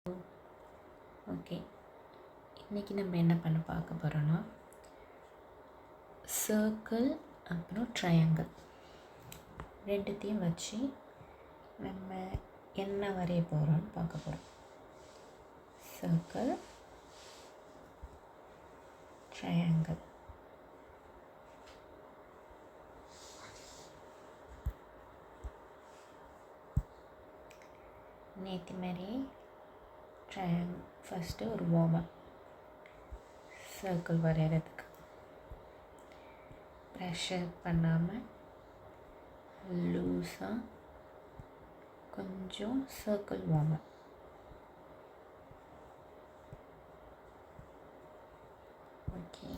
Okay, இன்றைக்கி நம்ம என்ன பார்க்க போகிறோன்னா சர்க்கிள் அப்புறம் ட்ரையாங்கிள் ரெண்டுத்தையும் வச்சு நம்ம என்ன வரைய போகிறோம்னு பார்க்க போகிறோம். Circle, triangle. நேற்று மாதிரி ஃபஸ்ட்டு ஒரு வார்ம்-அப். சர்க்கிள் வரைகிறதுக்கு ப்ரெஷர் பண்ணாமல் லூஸாக கொஞ்சம் சர்க்கிள் வார்ம்-அப். ஓகே,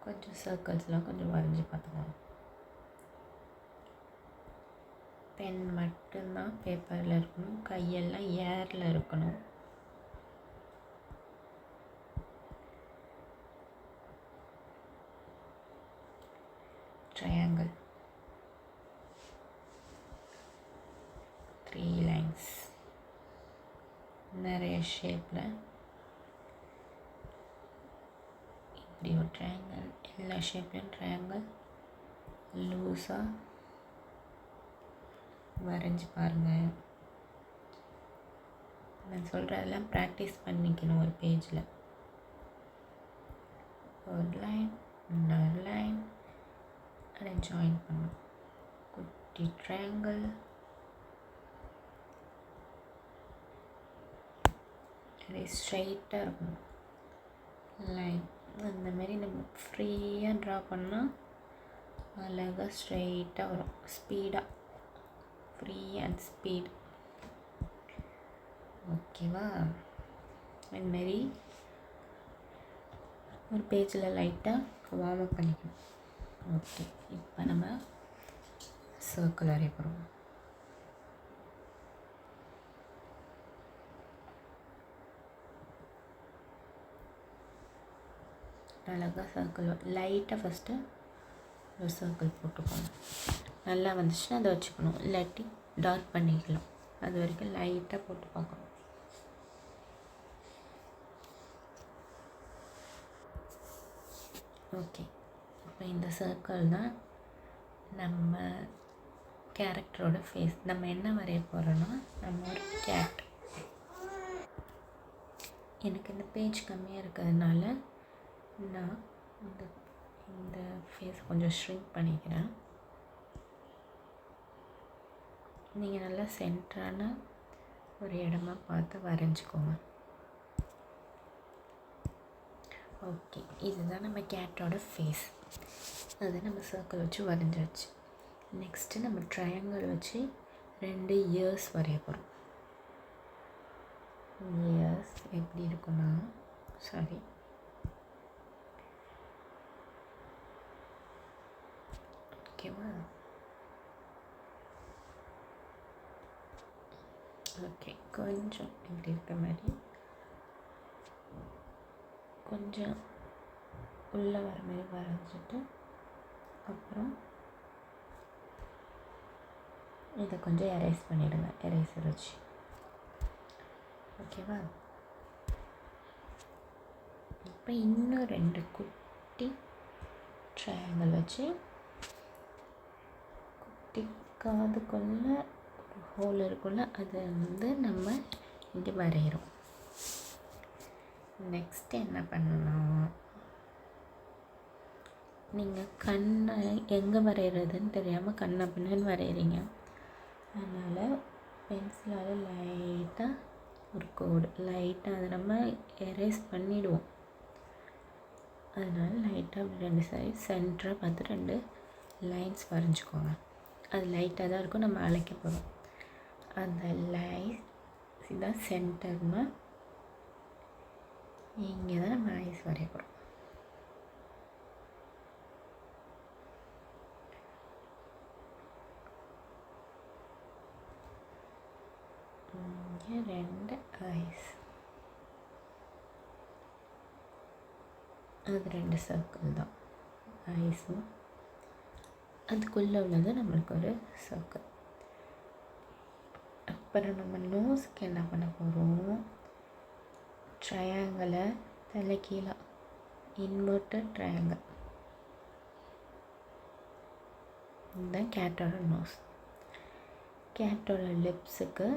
கொஞ்சம் சர்க்கிள்ஸ்லாம் கொஞ்சம் வரைஞ்சி பார்த்துக்கலாம். பென் மட்டும்தான் பேப்பரில் இருக்கணும், கையெல்லாம் ஏரில் இருக்கணும். ட்ரையாங்கிள் 3 லைன்ஸ் நிறைய ஷேப்பில். இப்படி ஒரு ட்ரையாங்கிள், எல்லா ஷேப்லையும் ட்ரையாங்கிள் லூஸாக வரைஞ்சி பாருங்கள். நான் சொல்கிறதெல்லாம் ப்ராக்டிஸ் பண்ணிக்கணும். ஒரு பேஜில் ஒரு லைன், இன்னொரு லைன், அதை ஜாயின் பண்ணணும். குட்டி ட்ரையாங்கிள், அது ஸ்ட்ரைட்டாக இருக்கணும் லைன். அந்த மாதிரி நம்ம ஃப்ரீயாக ட்ரா பண்ணால் அழகாக ஸ்ட்ரைட்டாக வரும். ஸ்பீடாக, ஃப்ரீ அண்ட் ஸ்பீட். ஓகேவா? இதுமாரி ஒரு பேஜில் லைட்டாக வார்ம்-அப் பண்ணிக்கணும். ஓகே, இப்போ நம்ம சர்க்கிள் வரைய போகிறோம். அழகாக சர்க்கிள் லைட்டாக ஃபஸ்ட்டு ஒரு சர்க்கிள் போட்டுக்கணும். நல்லா வந்துச்சுன்னா அதை வச்சுக்கணும், இல்லாட்டி டார்க் பண்ணிக்கலாம். அது வரைக்கும் லைட்டாக போட்டு பார்க்கணும். ஓகே, இப்போ இந்த சர்க்கிள் தான் நம்ம கேரக்டரோட ஃபேஸ். நம்ம என்ன வரைய போகிறோன்னா நம்ம ஒரு கேட். எனக்கு இந்த பேஜ் கம்மியாக இருக்கிறதுனால நான் இந்த ஃபேஸ் கொஞ்சம் ஷ்ரிங்க் பண்ணிக்கிறேன். நீங்கள் நல்லா சென்டரான ஒரு இடமா பார்த்து வரைஞ்சிக்கோங்க. ஓகே, இதுதான் நம்ம கேட்டோட ஃபேஸ். அதை நம்ம சர்க்கிள் வச்சு வரைஞ்சாச்சு. நெக்ஸ்ட்டு நம்ம ட்ரையாங்கிள் வச்சு 2 இயர்ஸ் வரைய போகிறோம். இயர்ஸ் எப்படி இருக்குன்னா, சாரி, ஓகேவா? ஓகே, கொஞ்சம் இப்படி இருக்க மாதிரி கொஞ்சம் உள்ளே வர மாதிரி வரைஞ்சிட்டு அப்புறம் இதை கொஞ்சம் எரேஸ் பண்ணிவிடுங்க, எரேசர் வச்சு. ஓகேவா? இப்போ இன்னும் 2 குட்டி ட்ரையாங்கிள் வச்சு குட்டி காதுக்குள்ள ஒரு ஹோல் இருக்குள்ள அதை நம்ம இங்கே வரைகிறோம். நெக்ஸ்ட்டு என்ன பண்ணணும், நீங்கள் கண்ணை எங்கே வரைகிறதுன்னு தெரியாமல் கண்ணை பின்னான்னு வரைகிறீங்க. அதனால் பென்சிலால் லைட்டாக ஒரு கோடு லைட்டாக அதை நம்ம எரேஸ் பண்ணிவிடுவோம். அதனால் லைட்டாக அப்படி 2 சைடு சென்டராக பார்த்து 2 லைன்ஸ் வரைஞ்சிக்கோங்க. அது லைட்டாக தான் இருக்கும், நம்ம அழைக்க போகிறோம். அந்த லைன் இதுதான் சென்டர்னால் இங்கே தான் நம்ம ஐஸ் வரைய போகிறோம். இங்கே 2 ஐஸ், அது 2 சர்க்கிள் தான். ஐஸும் அதுக்குள்ளே உள்ளது நம்மளுக்கு ஒரு சர்க்கிள். அப்புறம் நம்ம நோஸுக்கு என்ன பண்ண போகிறோம், ட்ரையாங்கிளை தலைகீழே இன்வெர்ட்டட் ட்ரையாங்கிள். இதுதான் கேட்டோட நோஸ். கேட்டோட லிப்ஸுக்கு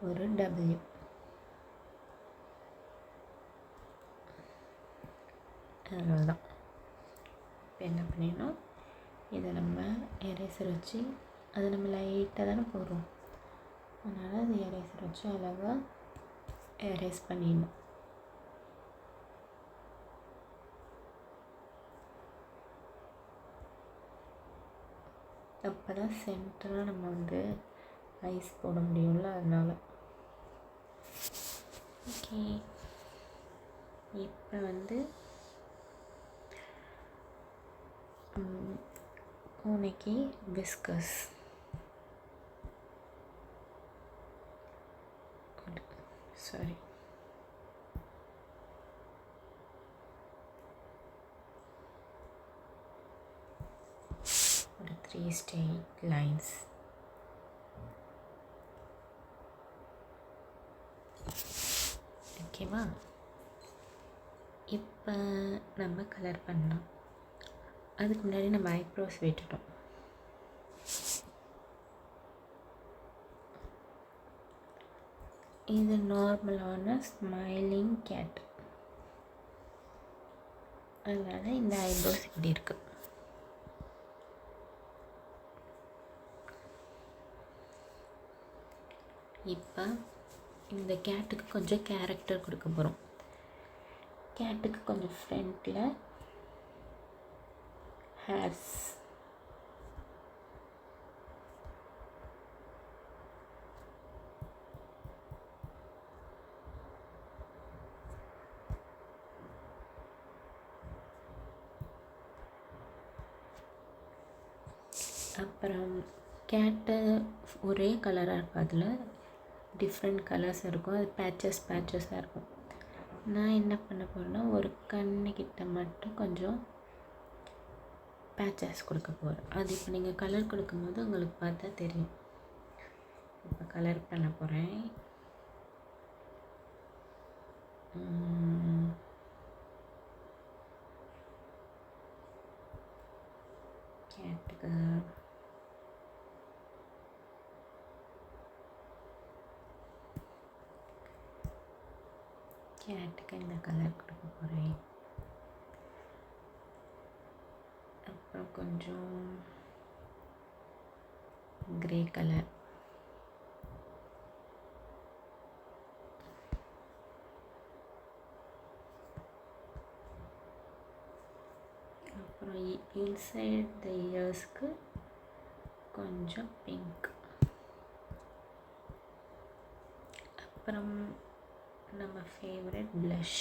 ஒரு W. அவ்வளோதான். இப்போ என்ன பண்ணிடணும், இதை நம்ம எரேசர் வச்சு, அதை நம்ம லைட்டாக தானே போடுறோம், அதனால் அது எரேசர் வச்சு அழகாக எரேஸ் பண்ணிடணும். அப்போ தான் சென்டராக நம்ம ஐஸ் போட முடியும்ல, அதனால். ஓகே, இப்போ பூனைக்கு விஸ்கஸ். சாரி, ஒரு 3 straight lines. ஓகேவா? இப்போ நம்ம கலர் பண்ணலாம். அதுக்கு முன்னாடி நம்ம ஐப்ரோஸ் விட்டுட்டோம். இது நார்மலான ஸ்மைலிங் கேட், அதனால் இந்த ஐப்ரோஸ் இப்படி இருக்கு. இப்போ இந்த கேட்டுக்கு கொஞ்சம் கேரக்டர் கொடுக்க போகிறோம். கேட்டுக்கு கொஞ்சம் ஃப்ரண்ட்டில் ஹேர்ஸ், அப்புறம் கேட்டு ஒரே கலராக இருக்கும், அதில் டிஃப்ரெண்ட் கலர்ஸ் இருக்கும், அது பேச்சஸாக இருக்கும். நான் என்ன பண்ண போகிறேன்னா, ஒரு கண்ணுக்கிட்ட மட்டும் கொஞ்சம் பேச்சஸ் கொடுக்க போகிறேன். அது இப்போ நீங்கள் கலர் கொடுக்கும்போது உங்களுக்கு பார்த்தா தெரியும். இப்போ கலர் பண்ண போகிறேன். கேட்டுக்கு இந்த கலர் கொடுக்க போகிறேன். அப்புறம் கொஞ்சம் கிரே கலர், அப்புறம் இன்சைட் த இயர்ஸ்க்கு கொஞ்சம் பிங்க். அப்புறம் நம்ம ஃபேவரட் ப்ளஷ்.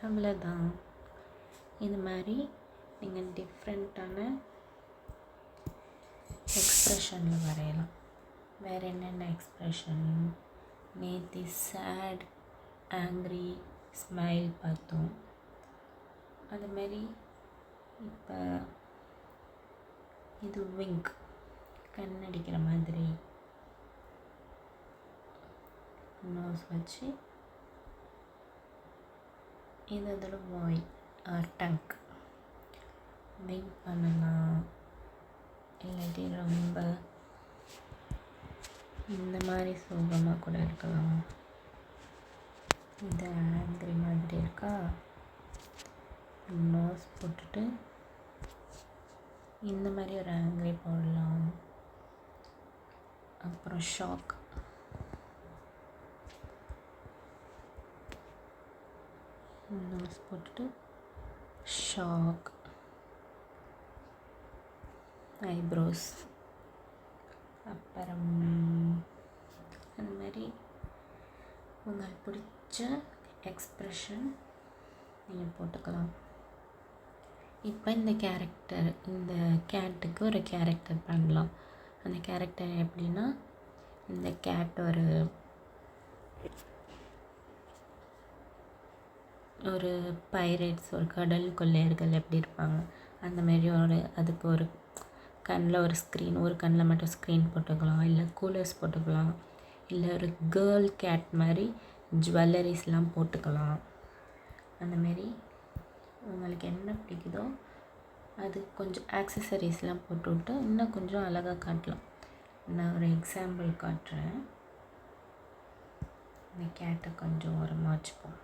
அவ்வளோதான். இது மாதிரி நீங்கள் டிஃப்ரெண்ட்டான எக்ஸ்ப்ரெஷனில் வரையலாம். வேறு என்னென்ன எக்ஸ்ப்ரெஷன், நேற்று சேட், ஆங்க்ரி, ஸ்மைல் பார்த்தோம். அதுமாரி இப்போ இது விங்க், கண்ணடிக்கிற மாதிரி நோஸ் வச்சு, இது அதோட வாய் ஆர் டங்க் விங்க் பண்ணலாம். இல்லாட்டி ரொம்ப இந்த மாதிரி சோகமாக கூட இருக்கலாம். இது ஆங்கிரி மாதிரி இருக்கா, நோஸ் போட்டுட்டு இந்த மாதிரி ஒரு ஆங்கிரி போடலாம். அப்புறம் ஷாக், நோஸ் போட்டுட்டு ஷாக், ஐப்ரோஸ், அப்புறம் அந்த மாதிரி உங்களுக்கு பிடிச்ச எக்ஸ்ப்ரெஷன் நீங்கள் போட்டுக்கலாம். இப்போ இந்த கேட்டுக்கு ஒரு கேரக்டர் பண்ணலாம். அந்த கேரக்டர் எப்படின்னா, இந்த கேட் ஒரு பைரேட்ஸ், ஒரு கடல் கொள்ளையர்கள் எப்படி இருப்பாங்க அந்த மாதிரி அதுக்கு ஒரு கண்ணில் ஒரு கண்ணில் மட்டும் ஸ்க்ரீன் போட்டுக்கலாம், இல்லை கூலர்ஸ் போட்டுக்கலாம், இல்லை ஒரு கேர்ள் கேட் மாதிரி ஜுவல்லரிஸ்லாம் போட்டுக்கலாம். அந்தமாரி உங்களுக்கு என்ன பிடிக்குதோ அது கொஞ்சம் ஆக்சசரிஸ்லாம் போட்டுவிட்டு இன்னும் கொஞ்சம் அழகாக காட்டலாம். நான் ஒரு எக்ஸாம்பிள் காட்டுறேன். இந்த கேட்டை கொஞ்சம் ஓரமாக வச்சுப்போம்.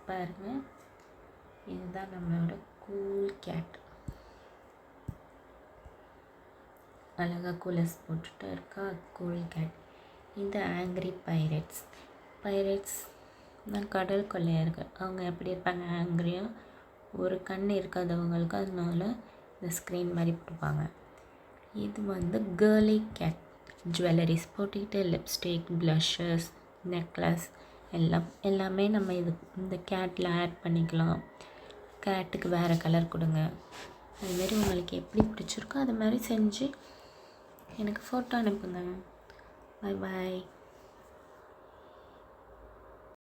பாருங்க, இதுதான் நம்மளோட கூல் கேட். அழகாக கூலர்ஸ் போட்டுட்டு இருக்கா கூல் கேட். இந்த ஆங்க்ரி பைரேட்ஸ் தான் கடல் கொள்ளையர்கள். அவங்க எப்படி இருப்பாங்க, ஆங்க்ரியாக ஒரு கண் இருக்காதவங்களுக்கு அதனால இந்த ஸ்க்ரீன் மாதிரி போட்டுப்பாங்க. இது கேர்லி கேட், ஜுவல்லரிஸ் போட்டுக்கிட்டு லிப்ஸ்டிக், ப்ளஷர்ஸ், நெக்லஸ் எல்லாமே நம்ம இந்த கேட்டில் ஆட் பண்ணிக்கலாம். கேட்டுக்கு வேறு கலர் கொடுங்க. அதுமாரி உங்களுக்கு எப்படி பிடிச்சிருக்கோ அது மாதிரி செஞ்சு எனக்கு ஃபோட்டோ அனுப்புங்க. பாய்.